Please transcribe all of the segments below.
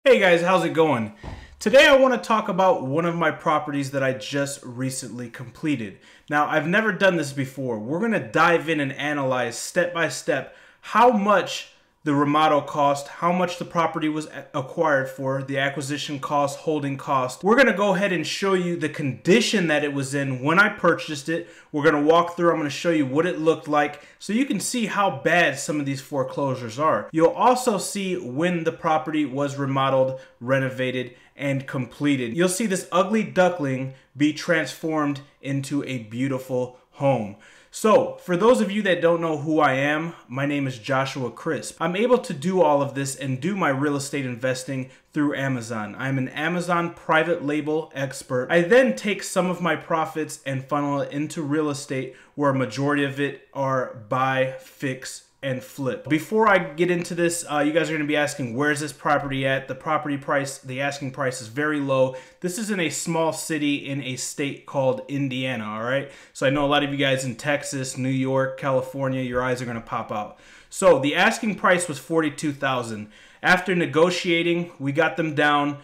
Hey guys, how's it going? Today I want to talk about one of my properties that I just recently completed. Now, I've never done this before. We're going to dive in and analyze step by step how much the remodel cost, how much the property was acquired for, the acquisition cost, holding cost. We're going to go ahead and show you the condition that it was in when I purchased it. We're going to walk through, I'm going to show you what it looked like so you can see how bad some of these foreclosures are. You'll also see when the property was remodeled, renovated, and completed. You'll see this ugly duckling be transformed into a beautiful home. So, for those of you that don't know who I am, my name is Joshua Crisp. I'm able to do all of this and do my real estate investing through Amazon. I'm an Amazon private label expert. I then take some of my profits and funnel it into real estate, where a majority of it are buy, fix, and flip. Before I get into this, you guys are going to be asking, where's this property at? The property price, the asking price is very low. This is in a small city in a state called Indiana, all right? So I know a lot of you guys in Texas, New York, California, your eyes are going to pop out. So the asking price was $42,000. After negotiating, we got them down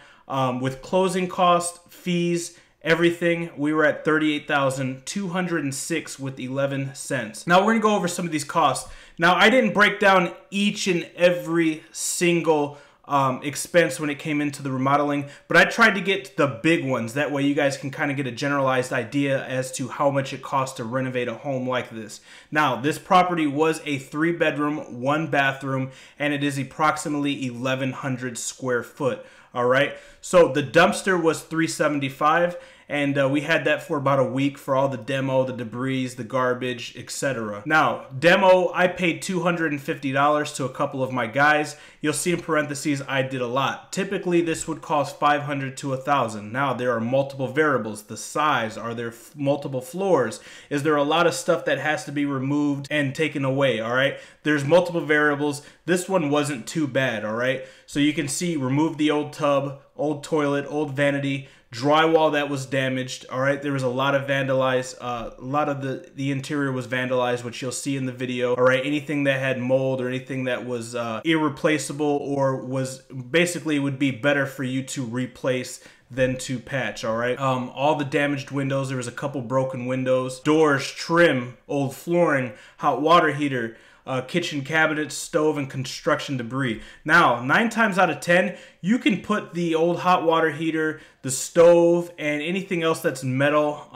with closing costs, fees, everything. We were at $38,206 with 11 cents. Now we're gonna go over some of these costs. Now I didn't break down each and every single expense when it came into the remodeling, but I tried to get the big ones. That way you guys can kind of get a generalized idea as to how much it costs to renovate a home like this. Now, this property was a 3-bedroom, 1-bathroom, and it is approximately 1,100 square foot. All right, so the dumpster was $375, and we had that for about a week for all the demo, the debris, the garbage, etc. Now, demo, I paid $250 to a couple of my guys. You'll see in parentheses, I did a lot. Typically, this would cost $500 to $1,000. Now, there are multiple variables. The size, are there multiple floors? Is there a lot of stuff that has to be removed and taken away, all right? There's multiple variables. This one wasn't too bad, all right? So you can see, remove the old tub, old toilet, old vanity, drywall that was damaged. All right, there was a lot of vandalized, a lot of the interior was vandalized, which you'll see in the video. All right, anything that had mold or anything that was irreplaceable or was basically would be better for you to replace than to patch. All right, all the damaged windows, there was a couple broken windows, doors, trim, old flooring, hot water heater, kitchen cabinets, stove, and construction debris. Now, 9 times out of 10, you can put the old hot water heater, the stove, and anything else that's metal,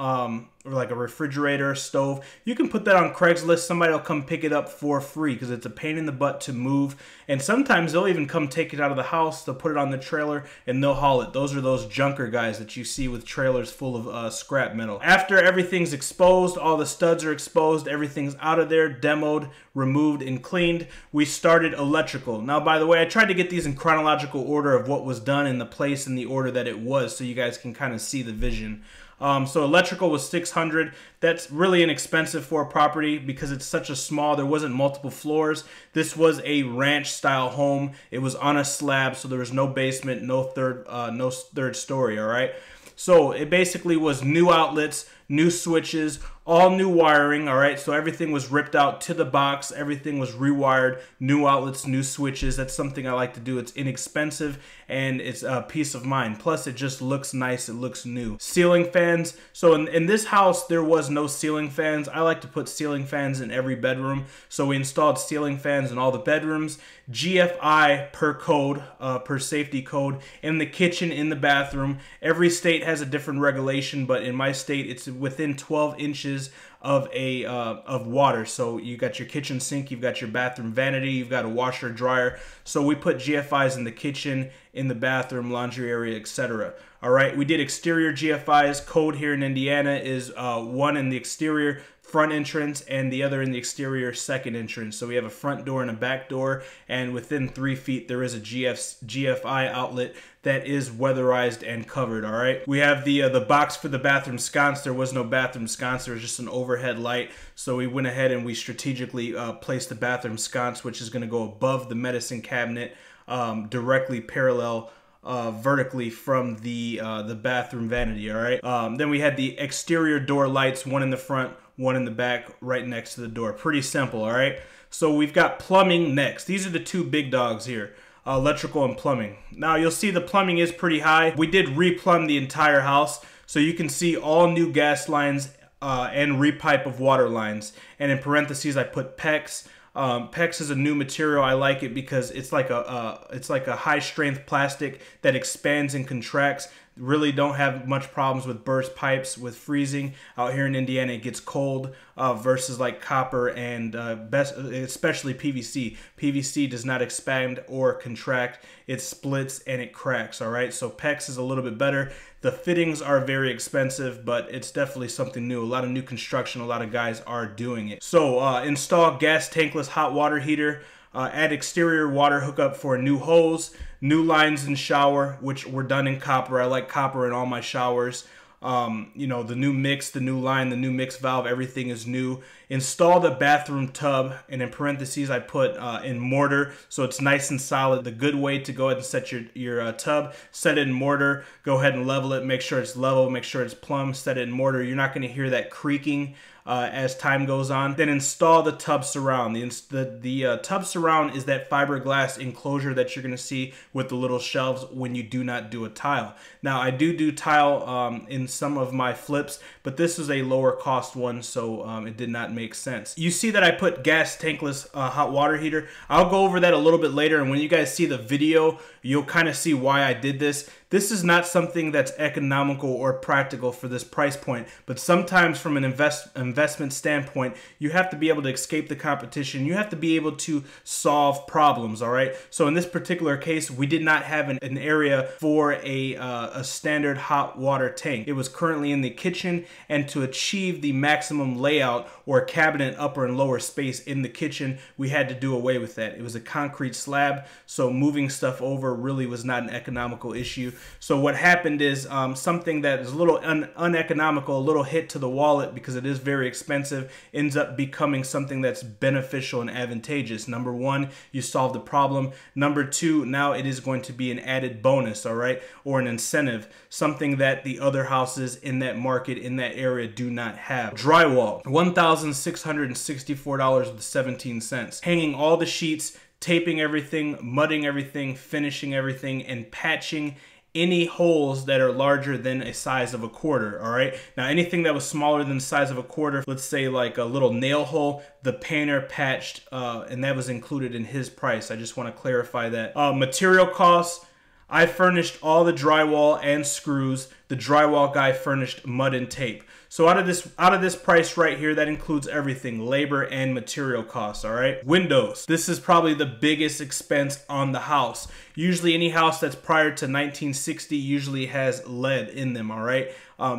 or like a refrigerator, stove, you can put that on Craigslist. Somebody will come pick it up for free because it's a pain in the butt to move. And sometimes they'll even come take it out of the house. They'll put it on the trailer and they'll haul it. Those are those junker guys that you see with trailers full of scrap metal. After everything's exposed, all the studs are exposed, everything's out of there, demoed, removed, and cleaned, we started electrical. Now, by the way, I tried to get these in chronological order of what was done in the place and the order that it was so you guys can kind of see the vision. So electrical was $600. That's really inexpensive for a property because it's such a small, there wasn't multiple floors. This was a ranch style home. It was on a slab, so there was no basement, no third story, all right? So it basically was new outlets, new switches, all new wiring, all right? So everything was ripped out to the box. Everything was rewired, new outlets, new switches. That's something I like to do. It's inexpensive and it's a peace of mind. Plus, it just looks nice. It looks new. Ceiling fans. So in this house, there was no ceiling fans. I like to put ceiling fans in every bedroom. So we installed ceiling fans in all the bedrooms. GFI per code, per safety code, in the kitchen, in the bathroom. Every state has a different regulation, but in my state, it's within 12 inches of water. So you got your kitchen sink, you've got your bathroom vanity, you've got a washer, dryer. So we put GFIs in the kitchen, in the bathroom, laundry area, etc. All right, we did exterior GFIs. Code here in Indiana is one in the exterior front entrance and the other in the exterior second entrance. So we have a front door and a back door, and within 3 feet there is a GFI outlet that is weatherized and covered. All right, we have the box for the bathroom sconce. There was no bathroom sconce, there was just an overhead light. So we went ahead and we strategically placed the bathroom sconce, which is going to go above the medicine cabinet, directly parallel vertically from the bathroom vanity. All right, then we had the exterior door lights, one in the front, one in the back, right next to the door. Pretty simple. All right, so we've got plumbing next. These are the two big dogs here. electrical and plumbing. Now you'll see the plumbing is pretty high. We did replumb the entire house, so you can see all new gas lines and repipe of water lines. And in parentheses, I put PEX. PEX is a new material. I like it because it's like a high strength plastic that expands and contracts. Really don't have much problems with burst pipes, with freezing. Out here in Indiana, it gets cold versus like copper and especially PVC. PVC does not expand or contract. It splits and it cracks, all right? So PEX is a little bit better. The fittings are very expensive, but it's definitely something new. A lot of new construction, a lot of guys are doing it. So install gas tankless hot water heater. Add exterior water hookup for new hose, new lines in shower, which were done in copper. I like copper in all my showers. You know, the new mix, the new line, the new mix valve, everything is new. Install the bathroom tub, and in parentheses I put in mortar, so it's nice and solid. The good way to go ahead and set your tub, set it in mortar, go ahead and level it, make sure it's level, make sure it's plumb, set it in mortar. You're not going to hear that creaking as time goes on. Then install the tub surround. The tub surround is that fiberglass enclosure that you're going to see with the little shelves when you do not do a tile. Now I do tile in some of my flips, but this is a lower cost one, so it did not make sense. You see that I put gas tankless hot water heater. I'll go over that a little bit later, and when you guys see the video, you'll kind of see why I did this. This is not something that's economical or practical for this price point, but sometimes from an investment standpoint, you have to be able to escape the competition. You have to be able to solve problems, all right? So in this particular case, we did not have an area for a standard hot water tank. It was currently in the kitchen, and to achieve the maximum layout or cabinet upper and lower space in the kitchen, we had to do away with that. It was a concrete slab, so moving stuff over really was not an economical issue. So what happened is something that is a little uneconomical, a little hit to the wallet because it is very expensive, ends up becoming something that's beneficial and advantageous. Number one, you solve the problem. Number two, now it is going to be an added bonus, all right, or an incentive, something that the other houses in that market, in that area, do not have. Drywall, $1,664.17. Hanging all the sheets, taping everything, mudding everything, finishing everything, and patching any holes that are larger than a size of a quarter, all right? Now, anything that was smaller than the size of a quarter, let's say like a little nail hole, the painter patched, and that was included in his price. I just want to clarify that. Material costs, I furnished all the drywall and screws. The drywall guy furnished mud and tape. So out of this price right here, that includes everything, labor and material costs, all right? Windows. This is probably the biggest expense on the house. Usually any house that's prior to 1960 usually has lead in them, all right?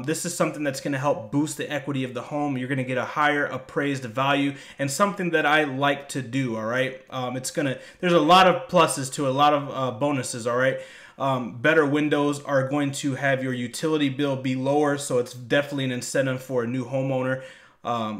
This is something that's gonna help boost the equity of the home. You're gonna get a higher appraised value, and something that I like to do, all right? There's a lot of pluses to it, a lot of bonuses, all right? Better windows are going to have your utility bill be lower, so it's definitely an incentive for a new homeowner.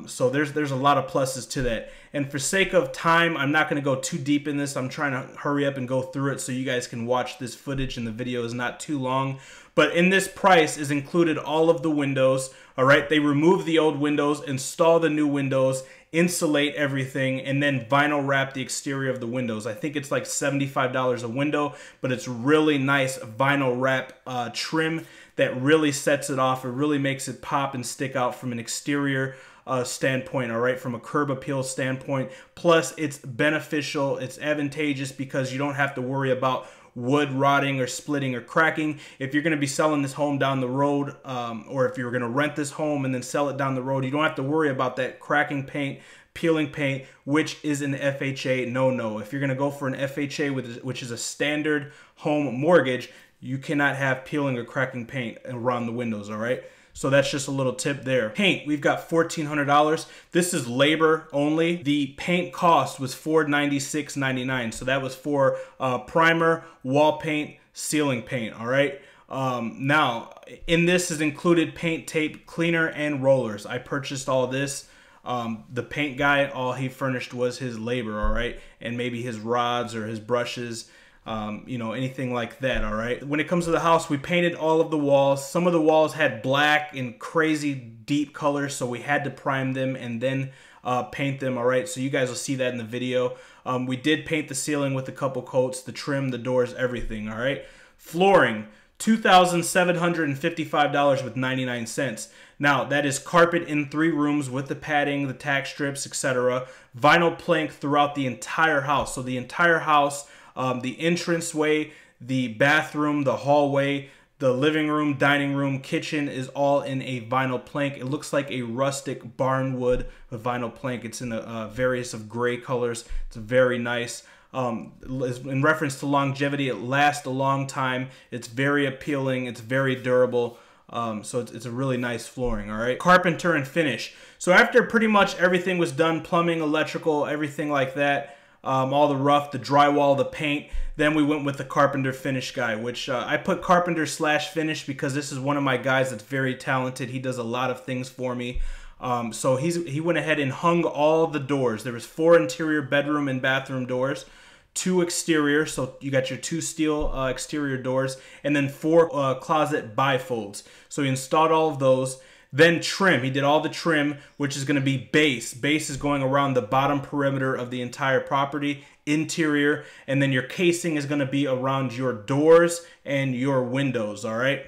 So there's a lot of pluses to that. And for sake of time, I'm not going to go too deep in this. I'm trying to hurry up and go through it so you guys can watch this footage and the video is not too long. But in this price is included all of the windows, all right? They remove the old windows, install the new windows, insulate everything, and then vinyl wrap the exterior of the windows. I think it's like $75 a window, but it's really nice vinyl wrap trim that really sets it off. It really makes it pop and stick out from an exterior standpoint, all right, from a curb appeal standpoint. Plus, it's beneficial, it's advantageous because you don't have to worry about wood rotting or splitting or cracking. If you're going to be selling this home down the road, or if you're going to rent this home and then sell it down the road, you don't have to worry about that cracking paint, peeling paint, which is an FHA no-no. If you're going to go for an FHA, which is a standard home mortgage, you cannot have peeling or cracking paint around the windows, all right? So that's just a little tip there. Paint, we've got $1,400. This is labor only. The paint cost was $496.99. So that was for primer, wall paint, ceiling paint, all right? Now, in this is included paint, tape, cleaner, and rollers. I purchased all of this. The paint guy, all he furnished was his labor, all right? And maybe his rods or his brushes, you know, anything like that, all right? When it comes to the house, we painted all of the walls. Some of the walls had black and crazy deep colors, so we had to prime them and then paint them, all right? So you guys will see that in the video. We did paint the ceiling with a couple coats, the trim, the doors, everything, all right? Flooring, $2,755 with 99 cents. Now, that is carpet in 3 rooms with the padding, the tack strips, etc. Vinyl plank throughout the entire house. So the entire house, the entranceway, the bathroom, the hallway, the living room, dining room, kitchen is all in a vinyl plank. It looks like a rustic barnwood vinyl plank. It's in a various of gray colors. It's very nice. In reference to longevity, it lasts a long time. It's very appealing. It's very durable. So it's a really nice flooring, all right? Carpenter and finish. So after pretty much everything was done, plumbing, electrical, everything like that, all the rough, the drywall, the paint, then we went with the carpenter finish guy, which I put carpenter / finish because this is one of my guys that's very talented. He does a lot of things for me. So he went ahead and hung all the doors. There was 4 interior bedroom and bathroom doors, 2 exterior, so you got your 2 steel exterior doors, and then 4 closet bifolds. So he installed all of those. Then trim, he did all the trim, which is going to be base. Base is going around the bottom perimeter of the entire property, interior, and then your casing is going to be around your doors and your windows, all right?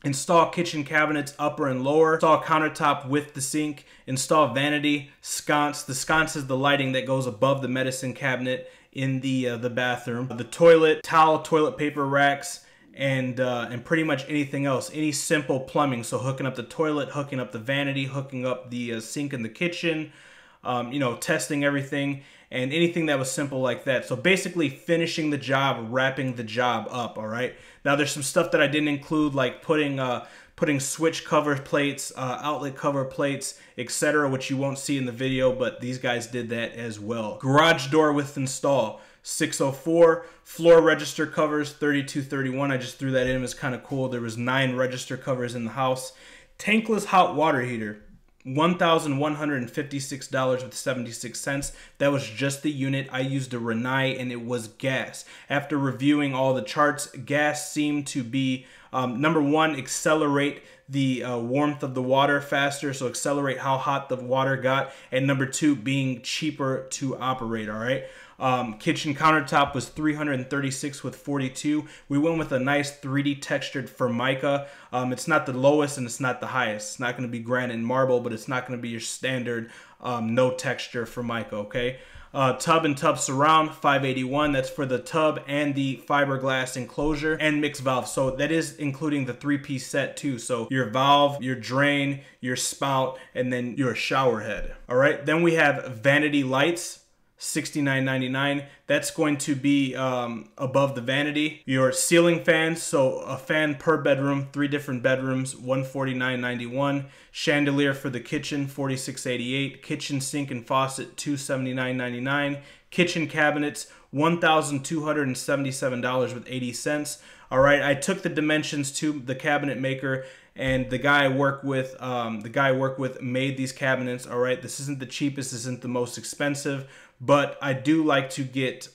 Install kitchen cabinets upper and lower. Install countertop with the sink. Install vanity, sconce. The sconce is the lighting that goes above the medicine cabinet in the bathroom. The toilet, towel, toilet paper racks, and pretty much anything else. Any simple plumbing. So hooking up the toilet, hooking up the vanity, hooking up the sink in the kitchen, you know, testing everything, and anything that was simple like that. So basically finishing the job, wrapping the job up, all right? Now there's some stuff that I didn't include, like putting switch cover plates, outlet cover plates, etc., which you won't see in the video, but these guys did that as well. Garage door with install, $604. Floor register covers, $32.31. I just threw that in. It was kind of cool. There was 9 register covers in the house. Tankless hot water heater, $1,156 with 76 cents. That was just the unit. I used a Rinnai and it was gas. After reviewing all the charts, gas seemed to be, number one, accelerate the warmth of the water faster, so accelerate how hot the water got, and number 2, being cheaper to operate, all right? Kitchen countertop was $336 with 42. We went with a nice 3D textured Formica. It's not the lowest and it's not the highest. It's not going to be granite and marble, but it's not going to be your standard no texture Formica, okay? Tub and tub surround, $581. That's for the tub and the fiberglass enclosure, and mixed valve. So that is including the 3-piece set too. So your valve, your drain, your spout, and then your shower head. All right. Then we have vanity lights, $69.99. That's going to be above the vanity. Your ceiling fans, so a fan per bedroom, 3 different bedrooms, $149.91. Chandelier for the kitchen, $46.88. Kitchen sink and faucet, $279.99. Kitchen cabinets, $1,277 with 80 cents. All right, I took the dimensions to the cabinet maker, and the guy I work with, made these cabinets. All right, this isn't the cheapest, this isn't the most expensive, but I do like to get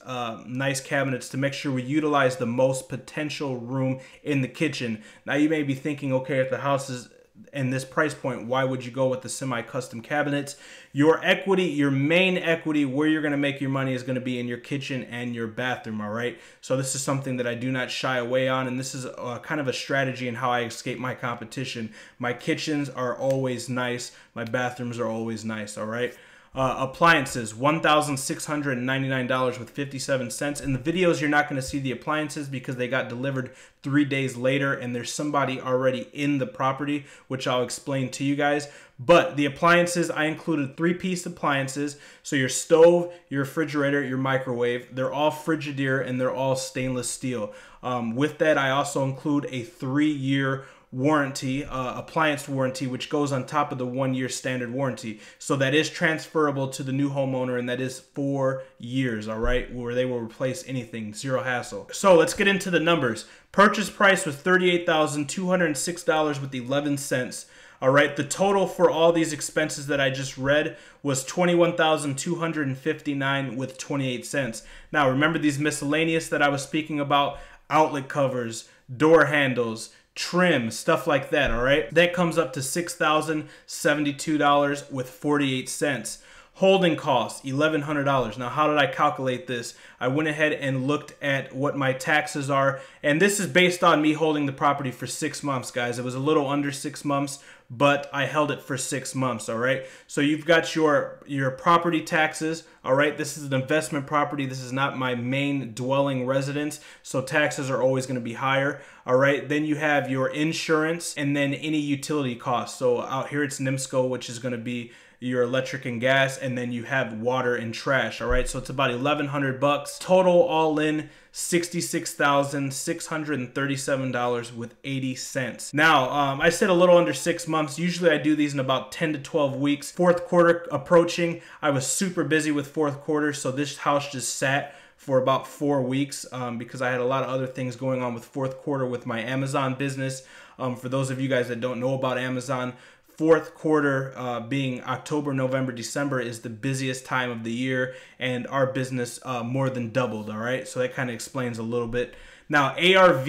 nice cabinets to make sure we utilize the most potential room in the kitchen. Now you may be thinking, okay, if the house is in this price point, why would you go with the semi-custom cabinets? Your equity, your main equity, where you're going to make your money is going to be in your kitchen and your bathroom, all right? So this is something that I do not shy away on, and this is kind of a strategy in how I escape my competition. My kitchens are always nice. My bathrooms are always nice, all right? Appliances, $1,699 with 57 cents. In the videos, you're not going to see the appliances because they got delivered 3 days later and there's somebody already in the property, which I'll explain to you guys. But the appliances, I included 3-piece appliances. So your stove, your refrigerator, your microwave, they're all Frigidaire and they're all stainless steel. With that, I also include a 3-year warranty, appliance warranty, which goes on top of the 1-year standard warranty. So that is transferable to the new homeowner, and that is 4 years, all right, where they will replace anything, zero hassle. So let's get into the numbers. Purchase price was $38,206 with 11 cents. All right, the total for all these expenses that I just read was $21,259 with 28 cents. Now, remember these miscellaneous that I was speaking about, outlet covers, door handles, trim, stuff like that, all right? That comes up to $6,072 with 48 cents. Holding costs, $1,100. Now, how did I calculate this? I went ahead and looked at what my taxes are, and this is based on me holding the property for 6 months, guys. It was a little under 6 months, but I held it for 6 months, all right? So you've got your property taxes, all right? This is an investment property. This is not my main dwelling residence, so taxes are always going to be higher, all right? Then you have your insurance and then any utility costs. So out here it's NIMSCO, which is going to be your electric and gas, and then you have water and trash, all right? So it's about $1,100 total, all in $66,637.80. Now, I said a little under 6 months. Usually I do these in about 10 to 12 weeks. Fourth quarter approaching. I was super busy with fourth quarter, so this house just sat for about 4 weeks because I had a lot of other things going on with fourth quarter with my Amazon business. For those of you guys that don't know about Amazon, fourth quarter being October, November, December is the busiest time of the year, and our business more than doubled, all right? So that kind of explains a little bit. Now, ARV,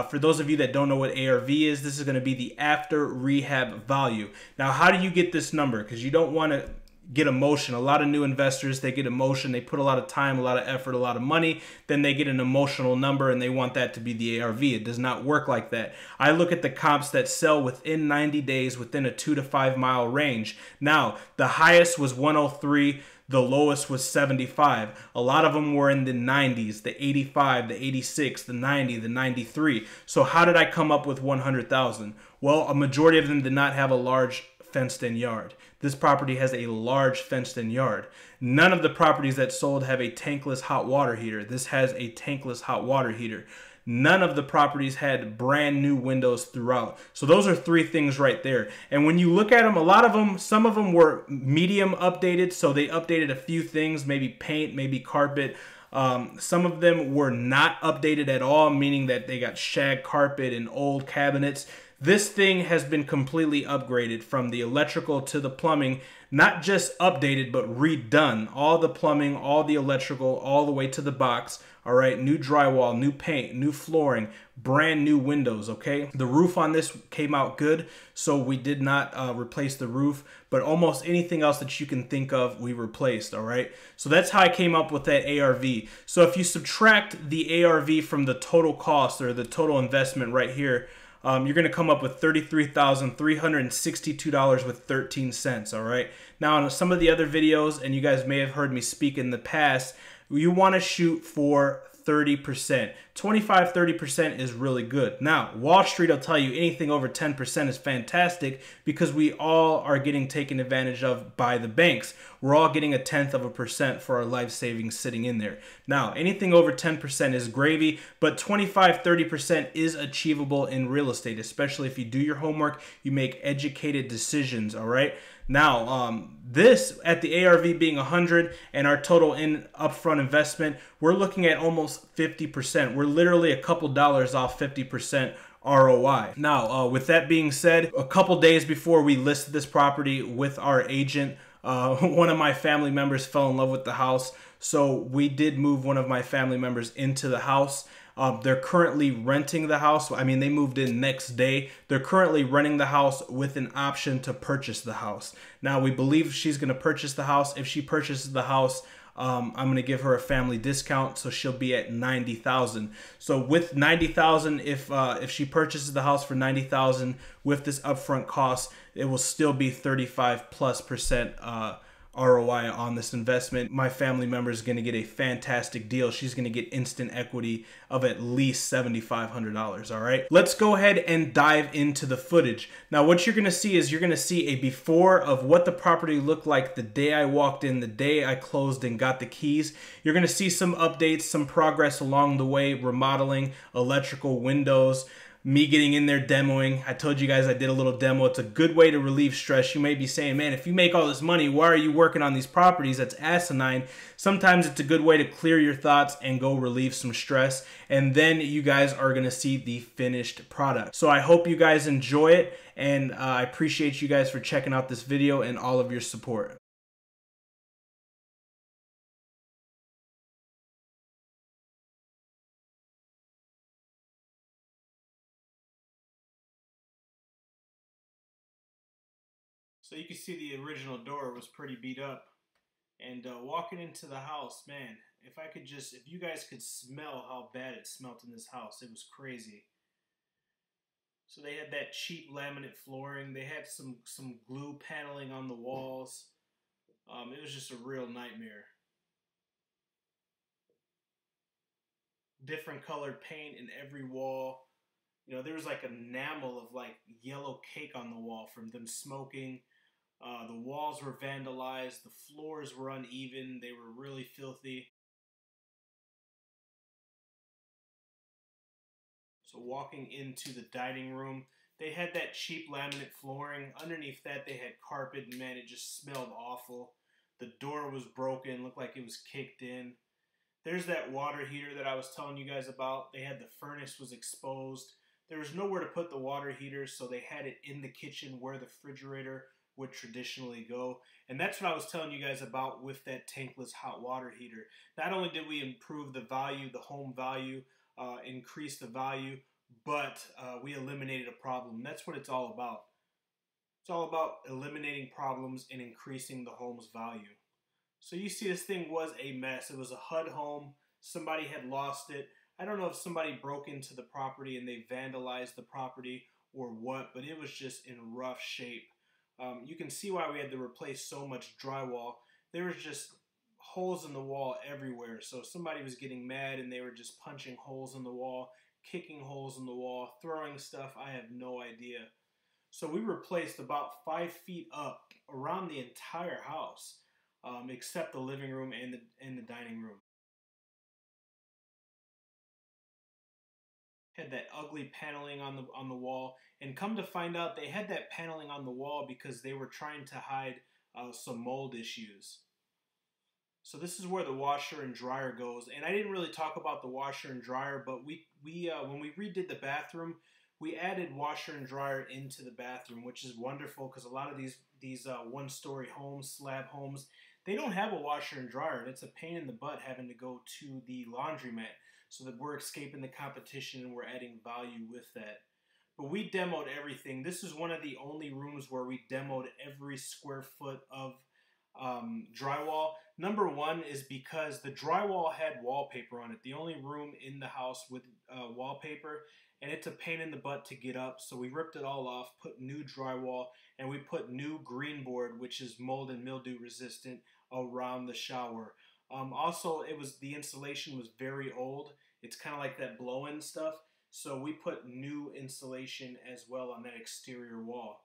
for those of you that don't know what ARV is, this is going to be the after rehab value. Now, how do you get this number? Because you don't want to get emotion. A lot of new investors, they get emotion. They put a lot of time, a lot of effort, a lot of money. Then they get an emotional number and they want that to be the ARV. It does not work like that. I look at the comps that sell within 90 days within a 2 to 5 mile range. Now, the highest was 103. The lowest was 75. A lot of them were in the 90s, the 85, the 86, the 90, the 93. So how did I come up with 100,000? Well, a majority of them did not have a large fenced-in yard. This property has a large fenced-in yard. None of the properties that sold have a tankless hot water heater. This has a tankless hot water heater. None of the properties had brand new windows throughout. So those are 3 things right there. And when you look at them, a lot of them, some of them were medium updated. So they updated a few things, maybe paint, maybe carpet. Some of them were not updated at all, meaning that they got shag carpet and old cabinets. This thing has been completely upgraded from the electrical to the plumbing, not just updated, but redone. All the plumbing, all the electrical, all the way to the box. All right, new drywall, new paint, new flooring, brand new windows, okay? The roof on this came out good, so we did not replace the roof, but almost anything else that you can think of, we replaced, all right? So that's how I came up with that ARV. So if you subtract the ARV from the total cost or the total investment right here, you're going to come up with $33,362.13, all right? Now, on some of the other videos, and you guys may have heard me speak in the past, you want to shoot for 30%. 25, 30% is really good. Now, Wall Street will tell you anything over 10% is fantastic because we all are getting taken advantage of by the banks. We're all getting 0.1% for our life savings sitting in there. Now, anything over 10% is gravy, but 25, 30% is achievable in real estate, especially if you do your homework, you make educated decisions, all right? Now, this at the ARV being 100 and our total in upfront investment, we're looking at almost 50%. We're literally a couple dollars off 50% ROI. Now, with that being said, a couple days before we listed this property with our agent, one of my family members fell in love with the house. So we did move one of my family members into the house. They're currently renting the house. I mean, they moved in next day. They're currently renting the house with an option to purchase the house. Now, we believe she's going to purchase the house. If she purchases the house, I'm going to give her a family discount, so she'll be at $90,000. So with $90,000, if she purchases the house for $90,000 with this upfront cost, it will still be 35+% ROI on this investment. My family member is going to get a fantastic deal. She's going to get instant equity of at least $7,500. All right, let's go ahead and dive into the footage. Now, what you're going to see is you're going to see a before of what the property looked like the day I walked in, the day I closed and got the keys. You're going to see some updates, some progress along the way, remodeling, electrical, windows, me getting in there demoing. I told you guys I did a little demo. It's a good way to relieve stress. You may be saying, man, if you make all this money, why are you working on these properties? That's asinine. Sometimes it's a good way to clear your thoughts and go relieve some stress. And then you guys are going to see the finished product. So I hope you guys enjoy it. And I appreciate you guys for checking out this video and all of your support. So you can see the original door was pretty beat up. And walking into the house, man, if you guys could smell how bad it smelled in this house, it was crazy. So they had that cheap laminate flooring. They had some glue paneling on the walls. It was just a real nightmare. Different colored paint in every wall. You know, there was like enamel of like yellow cake on the wall from them smoking. The walls were vandalized. The floors were uneven. They were really filthy. So walking into the dining room, they had that cheap laminate flooring. Underneath that, they had carpet, and man, it just smelled awful. The door was broken, looked like it was kicked in. There's that water heater that I was telling you guys about. They had the furnace was exposed. There was nowhere to put the water heater, so they had it in the kitchen where the refrigerator would traditionally go. And that's what I was telling you guys about with that tankless hot water heater. Not only did we improve the value, the home value, increase the value, but we eliminated a problem. That's what it's all about. It's all about eliminating problems and increasing the home's value. So you see this thing was a mess. It was a HUD home. Somebody had lost it. I don't know if somebody broke into the property and they vandalized the property or what, but it was just in rough shape. You can see why we had to replace so much drywall. There was just holes in the wall everywhere. So somebody was getting mad and they were just punching holes in the wall, kicking holes in the wall, throwing stuff. I have no idea. So we replaced about 5 feet up around the entire house, except the living room and the dining room. Had that ugly paneling on the wall, and come to find out they had that paneling on the wall because they were trying to hide some mold issues. So this is where the washer and dryer goes, and I didn't really talk about the washer and dryer, but we when we redid the bathroom, we added washer and dryer into the bathroom, which is wonderful because a lot of these one-story homes, slab homes, they don't have a washer and dryer. And it's a pain in the butt having to go to the laundromat. So that we're escaping the competition and we're adding value with that. But we demoed everything. This is one of the only rooms where we demoed every square foot of drywall. Number one is because the drywall had wallpaper on it. The only room in the house with wallpaper, and it's a pain in the butt to get up. So we ripped it all off, put new drywall, and we put new green board, which is mold and mildew resistant, around the shower. Also, the insulation was very old. It's kind of like that blow-in stuff. So we put new insulation as well on that exterior wall.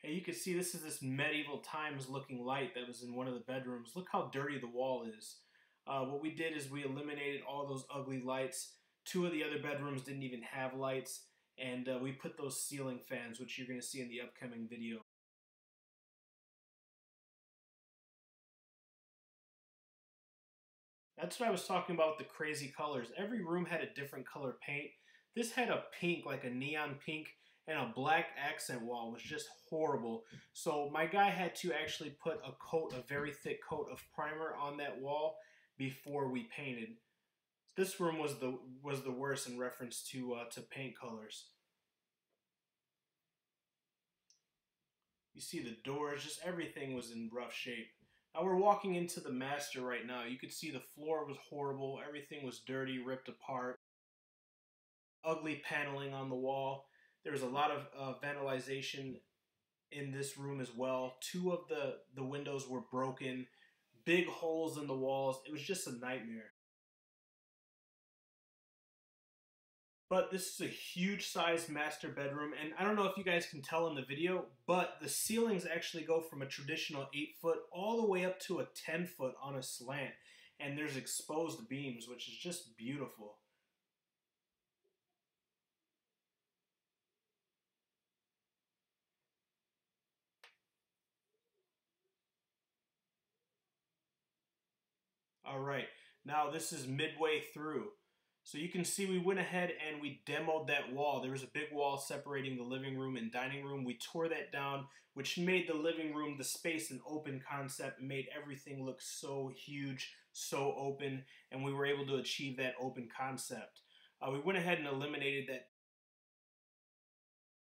Hey, you can see this is this medieval times looking light that was in one of the bedrooms. Look how dirty the wall is. What we did is we eliminated all those ugly lights. 2 of the other bedrooms didn't even have lights. And we put those ceiling fans, which you're going to see in the upcoming video. That's what I was talking about with the crazy colors. Every room had a different color paint. This had a pink, like a neon pink, and a black accent wall. It was just horrible. So my guy had to actually put a very thick coat of primer on that wall before we painted. This room was the worst in reference to paint colors. You see the doors, just everything was in rough shape. Now we're walking into the master right now. You could see the floor was horrible. Everything was dirty, ripped apart. Ugly paneling on the wall. There was a lot of vandalization in this room as well. 2 of the windows were broken. Big holes in the walls. It was just a nightmare. But this is a huge size master bedroom, and I don't know if you guys can tell in the video, but the ceilings actually go from a traditional 8-foot all the way up to a 10-foot on a slant, and there's exposed beams, which is just beautiful. All right, now this is midway through. So you can see we went ahead and we demoed that wall. There was a big wall separating the living room and dining room. We tore that down, which made the living room, the space, an open concept, made everything look so huge, so open, and we were able to achieve that open concept. We went ahead and eliminated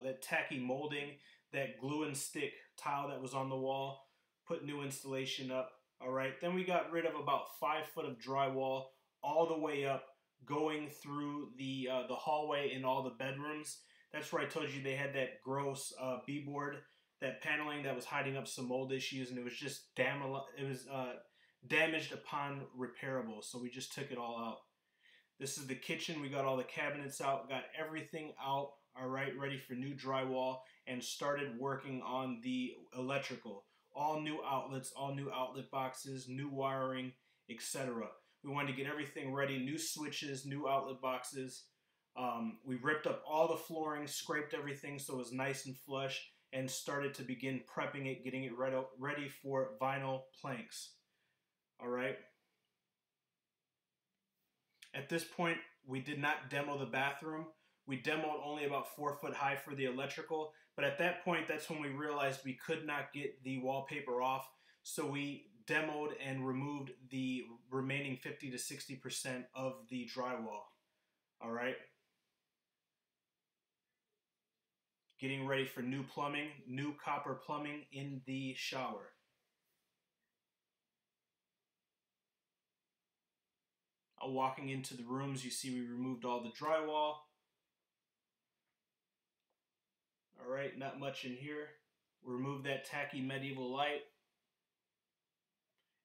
that tacky molding, that glue and stick tile that was on the wall, put new installation up. All right, then we got rid of about 5 foot of drywall all the way up, going through the hallway in all the bedrooms. That's where I told you they had that gross B-board, that paneling that was hiding up some mold issues, and it was just damaged upon repairable. So we just took it all out. This is the kitchen. We got all the cabinets out, got everything out. All right, ready for new drywall, and started working on the electrical. All new outlets, all new outlet boxes, new wiring, etc. We wanted to get everything ready, new switches, new outlet boxes. We ripped up all the flooring, scraped everything so it was nice and flush, and started to begin prepping it, getting it ready for vinyl planks. All right. At this point, we did not demo the bathroom. We demoed only about 4 foot high for the electrical, but at that point, that's when we realized we could not get the wallpaper off, so we demoed and removed the remaining 50 to 60% of the drywall. All right. Getting ready for new plumbing, new copper plumbing in the shower. Walking into the rooms, you see we removed all the drywall. All right, not much in here. Remove that tacky medieval light.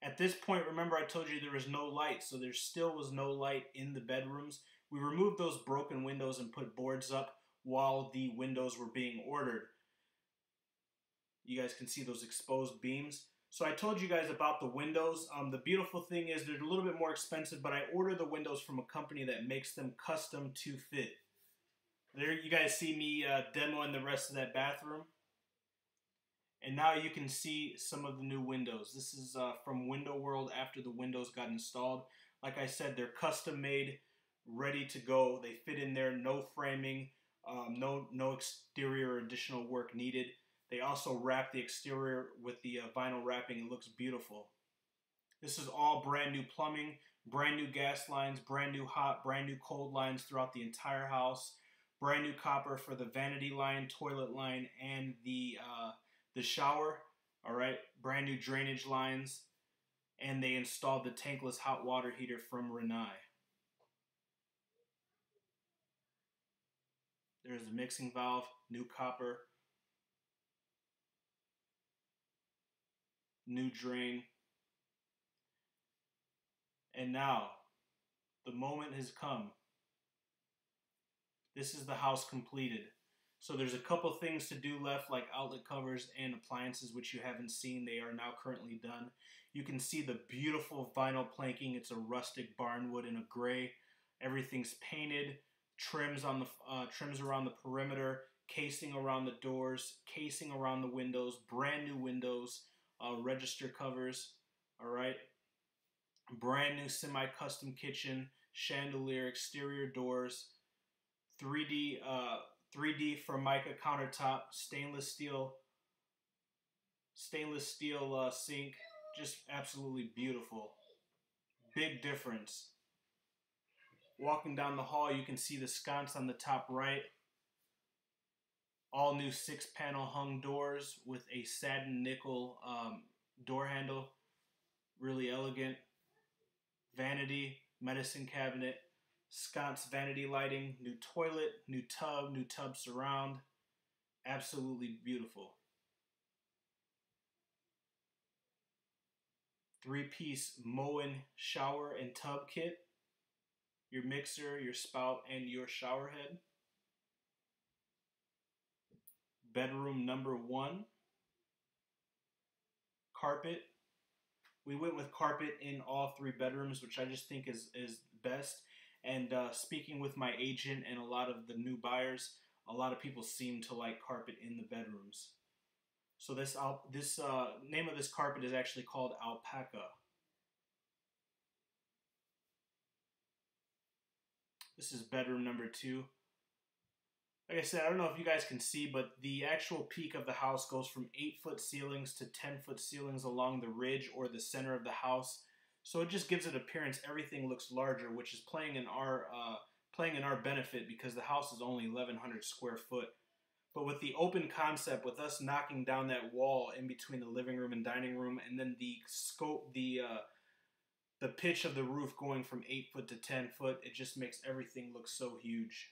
At this point, remember I told you there was no light, so there still was no light in the bedrooms. We removed those broken windows and put boards up while the windows were being ordered. You guys can see those exposed beams. So I told you guys about the windows. The beautiful thing is they're a little bit more expensive, but I ordered the windows from a company that makes them custom to fit. There you guys see me demoing the rest of that bathroom. And now you can see some of the new windows. This is from Window World after the windows got installed. Like I said, they're custom made, ready to go. They fit in there, no framing, no exterior or additional work needed. They also wrap the exterior with the vinyl wrapping. It looks beautiful. This is all brand new plumbing, brand new gas lines, brand new hot, brand new cold lines throughout the entire house. Brand new copper for the vanity line, toilet line, and the shower. All right, brand new drainage lines, and they installed the tankless hot water heater from Rinnai. There's the mixing valve, new copper, new drain. And now, the moment has come. This is the house completed. So there's a couple things to do left, like outlet covers and appliances, which you haven't seen. They are now currently done. You can see the beautiful vinyl planking. It's a rustic barnwood in a gray. Everything's painted. Trims on the trims around the perimeter, casing around the doors, casing around the windows. Brand new windows, register covers. All right. Brand new semi-custom kitchen, chandelier, exterior doors, 3D Formica countertop, stainless steel sink, just absolutely beautiful. Big difference. Walking down the hall, you can see the sconce on the top right. All new 6-panel hung doors with a satin nickel door handle. Really elegant. Vanity, medicine cabinet, sconce vanity lighting, new toilet, new tub surround. Absolutely beautiful. 3-piece Moen shower and tub kit. Your mixer, your spout, and your shower head. Bedroom number 1. Carpet. We went with carpet in all 3 bedrooms, which I just think is best. And speaking with my agent and a lot of the new buyers, a lot of people seem to like carpet in the bedrooms. So this name of this carpet is actually called Alpaca. This is bedroom number 2. Like I said, I don't know if you guys can see, but the actual peak of the house goes from 8-foot ceilings to 10-foot ceilings along the ridge or the center of the house. So it just gives it appearance. Everything looks larger, which is playing in our benefit because the house is only 1,100 square foot. But with the open concept, with us knocking down that wall in between the living room and dining room, and then the scope, the pitch of the roof going from 8 foot to 10 foot, it just makes everything look so huge.